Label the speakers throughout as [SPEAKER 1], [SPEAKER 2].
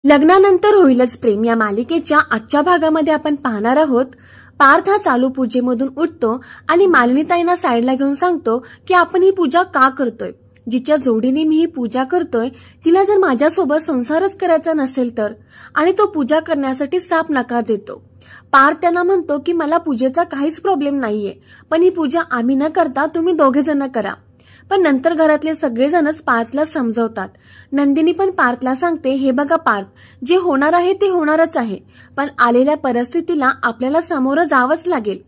[SPEAKER 1] लग्नानंतर होईलच प्रेम या मालिकेच्या आजच्या भागामध्ये आपण पाहणार आहोत. पार्थ हा चालू पूजेमधून उठतो आणि मालिनीताईंना साईडला घेऊन सांगतो की आपण ही पूजा का करतोय. जिच्या जोडीने मी ही पूजा करतोय तिला जर माझ्यासोबत संसारच करायचा नसेल तर. आणि तो पूजा करण्यासाठी साफ नकार देतो. पार्थ त्यांना म्हणतो की मला पूजेचा काहीच प्रॉब्लेम नाहीये, पण ही पूजा आम्ही न करता तुम्ही दोघे जण करा. पण नंतर घरातले सगळेजणच पार्थला समजवतात. नंदिनी पण पार्थला सांगते, हे बघा पार्थ, जे होणार आहे ते होणारच आहे, पण आलेल्या परिस्थितीला आपल्याला सामोरं जावंच लागेल.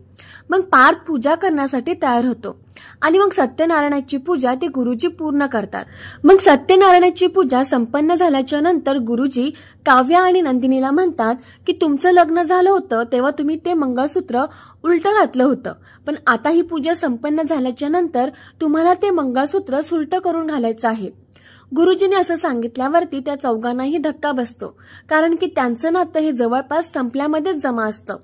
[SPEAKER 1] मग पार्थ पूजा करण्यासाठी तयार होतो आणि मग सत्यनारायणाची पूजा ते गुरुजी पूर्ण करतात. मग सत्यनारायणाची पूजा संपन्न झाल्याच्या नंतर गुरुजी काव्या आणि नंदिनीला म्हणतात की तुमचं लग्न झालं होतं तेव्हा तुम्ही ते मंगळसूत्र उलटं घातलं होतं, पण आता ही पूजा संपन्न झाल्याच्या नंतर तुम्हाला ते मंगळसूत्र सुलट करून घालायचं आहे. गुरुजीने असं सांगितल्यावरती त्या चौघांनाही धक्का बसतो, कारण की त्यांचं नातं हे जवळपास संपल्यामध्येच जमा असतं.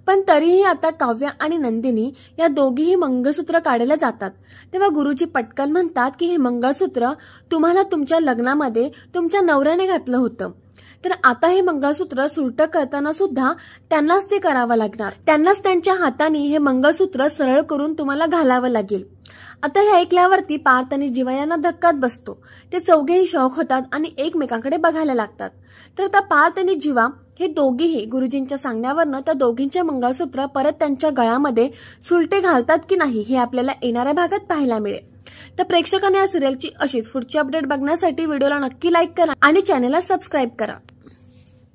[SPEAKER 1] पण तरीही आता काव्या आणि नंदिनी या दोघीही मंगळसूत्र काढायला जातात. तेव्हा गुरुजी पटकन म्हणतात की हे मंगळसूत्र तुम्हाला तुमच्या लग्नामध्ये तुमच्या नवऱ्याने घातलं होतं, तर आता हे मंगळसूत्र सुलट करताना सुद्धा त्यांनाच ते करावं लागणार. त्यांनाच त्यांच्या हाताने हे मंगळसूत्र सरळ करून तुम्हाला घालावं लागेल. आता हे ऐकल्यावरती पार्थ आणि जीवा यांना धक्काच बसतो. ते चौघेही शॉक होतात आणि एकमेकांकडे बघायला लागतात. तर आता पार्थ आणि जीवा हे दोघेही गुरुजींच्या सांगण्यावरनं त्या दोघींचे मंगळसूत्र परत त्यांच्या गळ्यामध्ये सुलटे घालतात की नाही हे आपल्याला येणाऱ्या भागात पाहायला मिळेल. तर प्रेक्षकांना या सिरियलची अशीच पुढची अपडेट बघण्यासाठी व्हिडिओला नक्की लाईक करा आणि चॅनलला सबस्क्राईब करा.